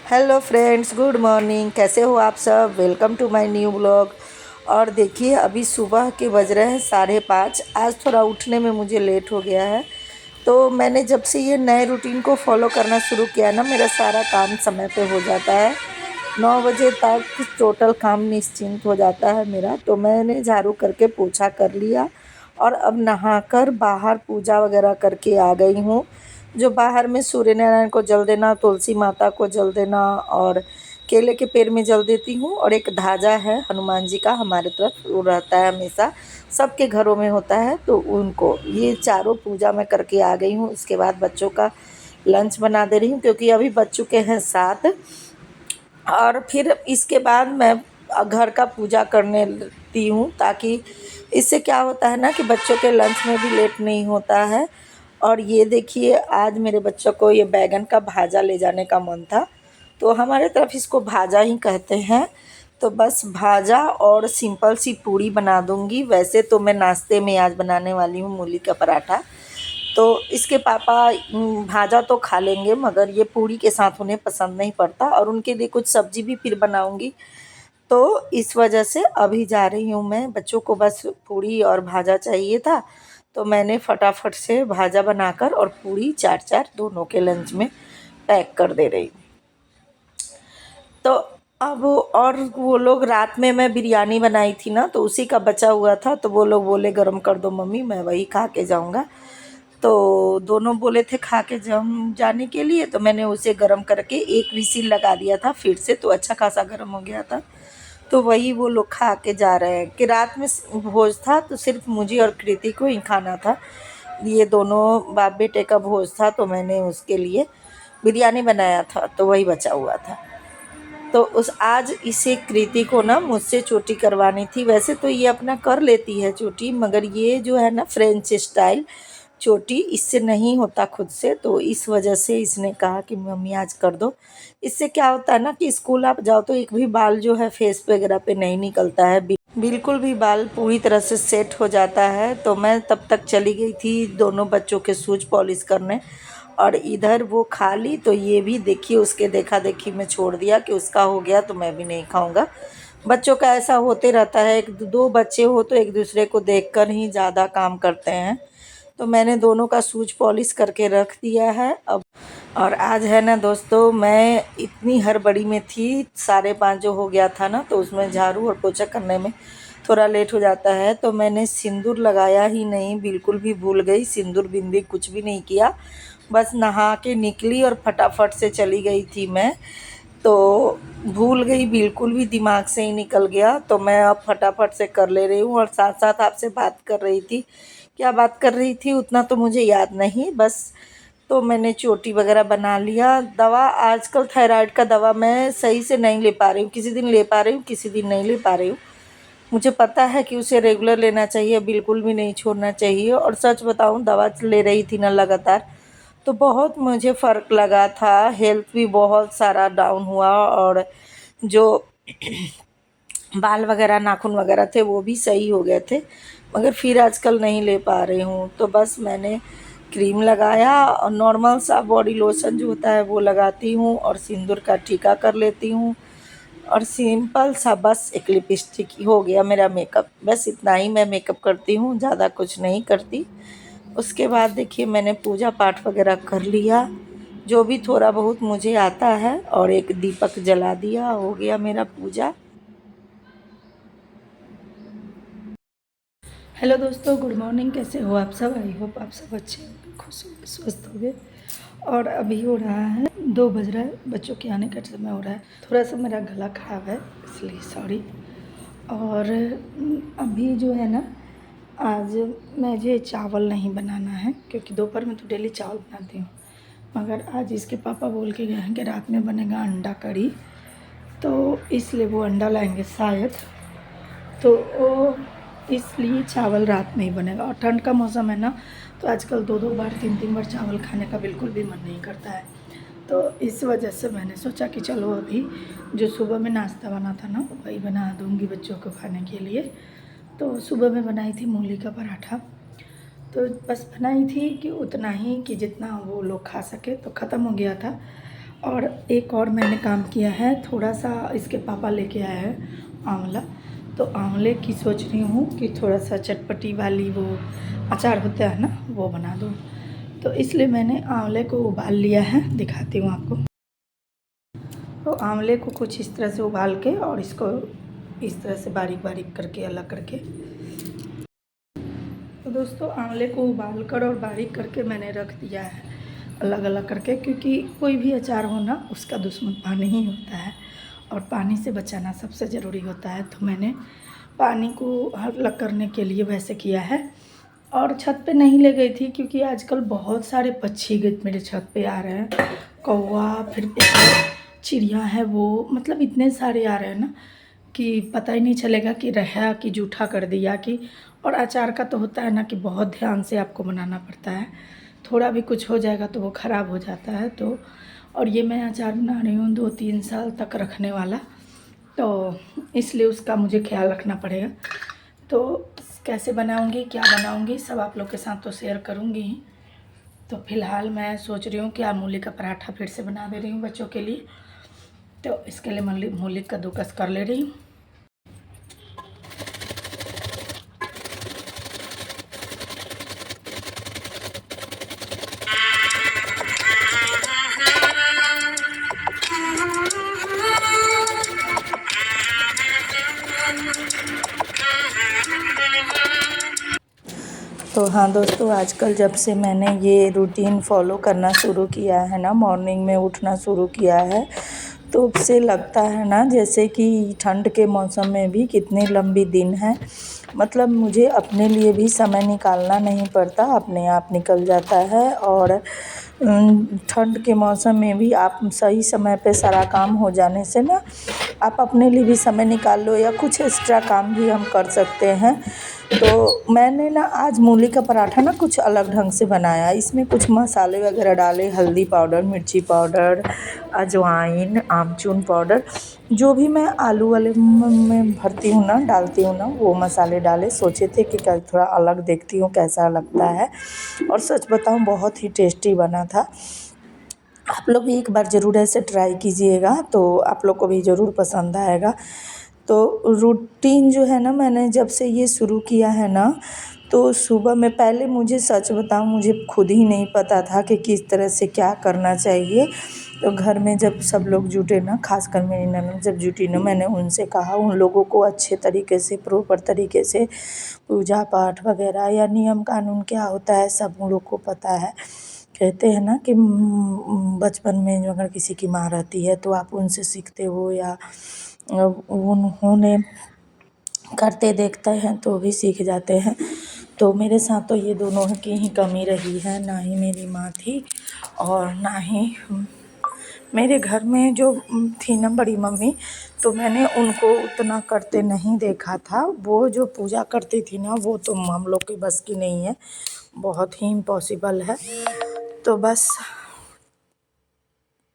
Hello friends, good morning. कैसे हो आप सब? Welcome to my new blog. और देखिए, अभी सुबह के बज रहे हैं 5:30। आज थोड़ा उठने में मुझे लेट हो गया है। तो मैंने जब से ये नए रूटीन को फॉलो करना शुरू किया ना, मेरा सारा काम समय पे हो जाता है। 9 बजे तक टोटल काम निश्चिंत हो जाता है मेरा। तो मैंने झाड़ू करके पोछा कर लिया और अब नहाकर बाहर पूजा वगैरह करके आ गई हूँ। जो बाहर में सूर्य नारायण को जल देना, तुलसी माता को जल देना और केले के पेड़ में जल देती हूँ। और एक धाजा है हनुमान जी का, हमारे तरफ वो रहता है हमेशा, सबके घरों में होता है। तो उनको ये चारों पूजा मैं करके आ गई हूँ। इसके बाद बच्चों का लंच बना दे रही हूँ, क्योंकि अभी बच चुके हैं 7। और फिर इसके बाद मैं घर का पूजा करने लगती हूँ, ताकि इससे क्या होता है ना कि बच्चों के लंच में भी लेट नहीं होता है। और ये देखिए, आज मेरे बच्चों को ये बैगन का भाजा ले जाने का मन था, तो हमारे तरफ इसको भाजा ही कहते हैं। तो बस भाजा और सिंपल सी पूड़ी बना दूंगी। वैसे तो मैं नाश्ते में आज बनाने वाली हूँ मूली का पराठा। तो इसके पापा भाजा तो खा लेंगे, मगर ये पूड़ी के साथ उन्हें पसंद नहीं पड़ता, और उनके लिए कुछ सब्जी भी फिर बनाऊंगी। तो इस वजह से अभी जा रही हूँ मैं। बच्चों को बस पूड़ी और भाजा चाहिए था, तो मैंने फटाफट से भाजा बनाकर और पूड़ी चार चार दोनों के लंच में पैक कर दे रही हूँ। तो अब और वो लोग, रात में मैं बिरयानी बनाई थी ना, तो उसी का बचा हुआ था। तो वो लोग बोले गरम कर दो मम्मी, मैं वही खा के जाऊँगा। तो दोनों बोले थे खा के जम जाने के लिए, तो मैंने उसे गरम करके एक विसिल लगा दिया था फिर से, तो अच्छा खासा गरम हो गया था। तो वही वो लोग खा के जा रहे हैं। कि रात में भोज था, तो सिर्फ मुझे और कृति को ही खाना था। ये दोनों बाप बेटे का भोज था, तो मैंने उसके लिए बिरयानी बनाया था, तो वही बचा हुआ था। तो उस आज इसे कृति को ना मुझसे चोटी करवानी थी। वैसे तो ये अपना कर लेती है चोटी, मगर ये जो है ना फ्रेंच स्टाइल चोटी, इससे नहीं होता खुद से। तो इस वजह से इसने कहा कि मम्मी आज कर दो। इससे क्या होता है ना कि स्कूल आप जाओ तो एक भी बाल जो है फेस वगैरह पे नहीं निकलता है, बिल्कुल भी बाल पूरी तरह से सेट हो जाता है। तो मैं तब तक चली गई थी दोनों बच्चों के शूज पॉलिश करने, और इधर वो खा ली। तो ये भी देखिए, उसके देखा देखी में छोड़ दिया कि उसका हो गया तो मैं भी नहीं खाऊंगा। बच्चों का ऐसा होते रहता है, एक दो बच्चे हो तो एक दूसरे को देखकर ही ज़्यादा काम करते हैं। तो मैंने दोनों का शूज पॉलिश करके रख दिया है अब। और आज है ना दोस्तों, मैं इतनी हड़बड़ी में थी, 5:30 जो हो गया था ना, तो उसमें झाड़ू और पोछा करने में थोड़ा लेट हो जाता है। तो मैंने सिंदूर लगाया ही नहीं, बिल्कुल भी भूल गई। सिंदूर बिंदी कुछ भी नहीं किया, बस नहा के निकली और फटाफट से चली गई थी मैं। तो भूल गई, बिल्कुल भी दिमाग से ही निकल गया। तो मैं अब फटाफट से कर ले रही हूँ, और साथ साथ आपसे बात कर रही थी। क्या बात कर रही थी उतना तो मुझे याद नहीं, बस। तो मैंने चोटी वगैरह बना लिया। दवा, आजकल थायराइड का दवा मैं सही से नहीं ले पा रही हूँ। किसी दिन ले पा रही हूँ, किसी दिन नहीं ले पा रही हूँ। मुझे पता है कि उसे रेगुलर लेना चाहिए, बिल्कुल भी नहीं छोड़ना चाहिए। और सच बताऊँ, दवा ले रही थी ना लगातार, तो बहुत मुझे फ़र्क लगा था। हेल्थ भी बहुत सारा डाउन हुआ, और जो बाल वगैरह नाखून वगैरह थे वो भी सही हो गए थे। मगर फिर आजकल नहीं ले पा रही हूँ। तो बस मैंने क्रीम लगाया, और नॉर्मल सा बॉडी लोशन जो होता है वो लगाती हूँ, और सिंदूर का टीका कर लेती हूँ। और सिंपल सा बस एक लिपस्टिक ही हो गया मेरा मेकअप। बस इतना ही मैं मेकअप करती हूँ, ज़्यादा कुछ नहीं करती। उसके बाद देखिए, मैंने पूजा पाठ वगैरह कर लिया, जो भी थोड़ा बहुत मुझे आता है, और एक दीपक जला दिया, हो गया मेरा पूजा। हेलो दोस्तों, गुड मॉर्निंग। कैसे हो आप सब? आई होप आप सब अच्छे होंगे, खुश होंगे, स्वस्थ होंगे। और अभी हो रहा है 2 बज रहा है, बच्चों के आने का समय हो रहा है। थोड़ा सा मेरा गला ख़राब है, इसलिए सॉरी। और अभी जो है ना, आज मुझे चावल नहीं बनाना है, क्योंकि दोपहर में तो डेली चावल बनाती हूँ। मगर आज इसके पापा बोल के गए हैं कि रात में बनेगा अंडा करी, तो इसलिए वो अंडा लाएंगे शायद। तो वो इसलिए चावल रात में ही बनेगा। और ठंड का मौसम है ना, तो आजकल 2-2 बार 3-3 बार चावल खाने का बिल्कुल भी मन नहीं करता है। तो इस वजह से मैंने सोचा कि चलो अभी जो सुबह में नाश्ता बना था ना, वही बना दूंगी बच्चों को खाने के लिए। तो सुबह में बनाई थी मूली का पराठा। तो बस बनाई थी कि उतना ही कि जितना वो लोग खा सके, तो ख़त्म हो गया था। और एक और मैंने काम किया है, थोड़ा सा इसके पापा लेके आए हैं आंवला, तो आंवले की सोच रही हूँ कि थोड़ा सा चटपटी वाली वो अचार होता है ना, वो बना दूँ। तो इसलिए मैंने आंवले को उबाल लिया है, दिखाती हूँ आपको। तो आंवले को कुछ इस तरह से उबाल के और इसको इस तरह से बारीक बारीक करके अलग करके, तो दोस्तों आंवले को उबाल कर और बारीक करके मैंने रख दिया है अलग अलग करके, क्योंकि कोई भी अचार हो ना, उसका दुश्मन पानी ही होता है और पानी से बचाना सबसे ज़रूरी होता है। तो मैंने पानी को अलग करने के लिए वैसे किया है। और छत पे नहीं ले गई थी क्योंकि आजकल बहुत सारे पक्षी मेरे छत पे आ रहे हैं, कौवा, फिर चिड़िया है, वो मतलब इतने सारे आ रहे हैं ना कि पता ही नहीं चलेगा कि रहा कि जूठा कर दिया कि। और अचार का तो होता है ना कि बहुत ध्यान से आपको बनाना पड़ता है, थोड़ा भी कुछ हो जाएगा तो वो ख़राब हो जाता है। तो और ये मैं अचार बना रही हूँ 2-3 साल तक रखने वाला, तो इसलिए उसका मुझे ख्याल रखना पड़ेगा। तो कैसे बनाऊँगी, क्या बनाऊँगी, सब आप लोग के साथ तो शेयर करूँगी ही। तो फ़िलहाल मैं सोच रही हूँ कि मूली का पराठा फिर से बना दे रही हूँ बच्चों के लिए। तो इसके लिए मूली कद्दूकस कर ले रही हूँ। तो हाँ दोस्तों, आजकल जब से मैंने ये रूटीन फॉलो करना शुरू किया है ना, मॉर्निंग में उठना शुरू किया है, तो अब से लगता है ना जैसे कि ठंड के मौसम में भी कितने लंबी दिन हैं। मतलब मुझे अपने लिए भी समय निकालना नहीं पड़ता, अपने आप निकल जाता है। और ठंड के मौसम में भी आप सही समय पे सारा काम हो जाने से ना, आप अपने लिए भी समय निकाल लो या कुछ एक्स्ट्रा काम भी हम कर सकते हैं। तो मैंने ना आज मूली का पराठा ना कुछ अलग ढंग से बनाया। इसमें कुछ मसाले वगैरह डाले, हल्दी पाउडर, मिर्ची पाउडर, अजवाइन, आमचूर पाउडर, जो भी मैं आलू वाले में भरती हूँ ना, डालती हूँ ना, वो मसाले डाले। सोचे थे कि कल थोड़ा अलग देखती हूँ कैसा लगता है, और सच बताऊँ बहुत ही टेस्टी बना था। आप लोग भी एक बार ज़रूर ऐसे ट्राई कीजिएगा, तो आप लोग को भी ज़रूर पसंद आएगा। तो रूटीन जो है ना, मैंने जब से ये शुरू किया है ना, तो सुबह में पहले मुझे सच बताऊँ, मुझे खुद ही नहीं पता था कि किस तरह से क्या करना चाहिए। तो घर में जब सब लोग जुटे ना, खासकर मेरी ननद जब जुटी ना, मैंने उनसे कहा, उन लोगों को अच्छे तरीके से प्रॉपर तरीके से पूजा पाठ वगैरह या नियम कानून क्या होता है सब उन लोग को पता है। कहते हैं ना कि बचपन में जो अगर किसी की माँ रहती है तो आप उनसे सीखते हो, या उन्होंने करते देखते हैं तो भी सीख जाते हैं। तो मेरे साथ तो ये दोनों की ही कमी रही है, ना ही मेरी माँ थी और ना ही मेरे घर में जो थी ना बड़ी मम्मी, तो मैंने उनको उतना करते नहीं देखा था। वो जो पूजा करती थी ना, वो तो हम लोग की बस की नहीं है, बहुत ही इम्पॉसिबल है। तो बस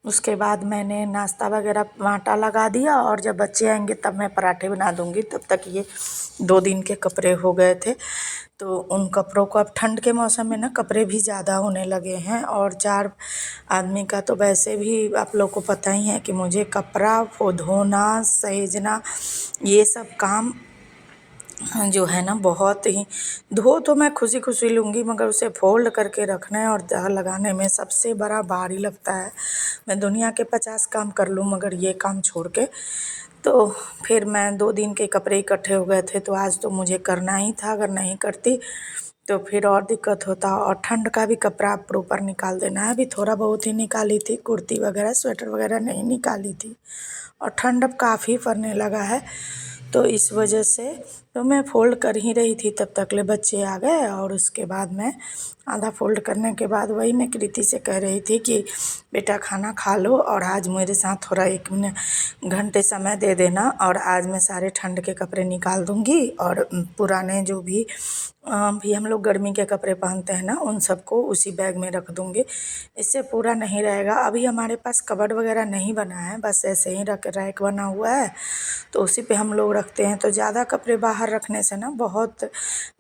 उसके बाद मैंने नाश्ता वगैरह आटा लगा दिया, और जब बच्चे आएंगे तब मैं पराठे बना दूंगी। तब तक ये 2 दिन के कपड़े हो गए थे। तो उन कपड़ों को, अब ठंड के मौसम में ना कपड़े भी ज़्यादा होने लगे हैं, और 4 आदमी का तो वैसे भी आप लोग को पता ही है कि मुझे कपड़ा को धोना, सहेजना, ये सब काम जो है ना बहुत ही, धो तो मैं खुशी खुशी लूँगी, मगर उसे फोल्ड करके रखना है और तह लगाने में सबसे बड़ा भारी लगता है। मैं दुनिया के 50 काम कर लूँ मगर ये काम छोड़ के। तो फिर मैं 2 दिन के कपड़े इकट्ठे हो गए थे, तो आज तो मुझे करना ही था, अगर नहीं करती तो फिर और दिक्कत होता। और ठंड का भी कपड़ा प्रॉपर निकाल देना है। अभी थोड़ा बहुत ही निकाली थी, कुर्ती वगैरह, स्वेटर वगैरह नहीं निकाली थी, और ठंड अब काफ़ी पड़ने लगा है, तो इस वजह से तो मैं फ़ोल्ड कर ही रही थी, तब तक ले बच्चे आ गए। और उसके बाद मैं आधा फ़ोल्ड करने के बाद वही मैं कृति से कह रही थी कि बेटा खाना खा लो, और आज मेरे साथ थोड़ा 1 घंटे समय दे देना, और आज मैं सारे ठंड के कपड़े निकाल दूँगी, और पुराने जो भी हम लोग गर्मी के कपड़े पहनते हैं ना, उन सबको उसी बैग में रख दूँगी। इससे पूरा नहीं रहेगा। अभी हमारे पास कबर्ड वगैरह नहीं बना है, बस ऐसे ही रैक बना हुआ है, तो उसी पे हम लोग रखते हैं। तो ज़्यादा कपड़े बाहर रखने से ना बहुत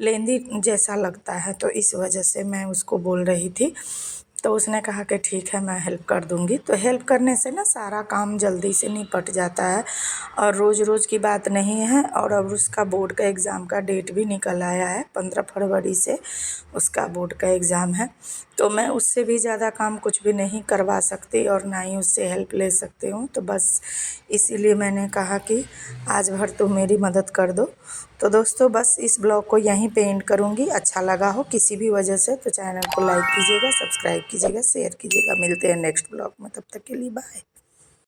लेंदी जैसा लगता है, तो इस वजह से मैं उसको बोल रही थी तो उसने कहा कि ठीक है मैं हेल्प कर दूँगी। तो हेल्प करने से ना सारा काम जल्दी से निपट जाता है और रोज़ रोज़ की बात नहीं है। और अब उसका बोर्ड का एग्ज़ाम का डेट भी निकल आया है, 15 फरवरी से उसका बोर्ड का एग्ज़ाम है। तो मैं उससे भी ज़्यादा काम कुछ भी नहीं करवा सकती और ना ही उससे हेल्प ले सकती हूँ। तो बस इसीलिए मैंने कहा कि आज भर तुम मेरी मदद कर दो। तो दोस्तों बस इस ब्लॉग को यहीं पे एंड करूँगी। अच्छा लगा हो किसी भी वजह से तो चैनल को लाइक कीजिएगा, सब्सक्राइब कीजिएगा, शेयर कीजिएगा। मिलते हैं नेक्स्ट ब्लॉग में, तब तक के लिए बाय।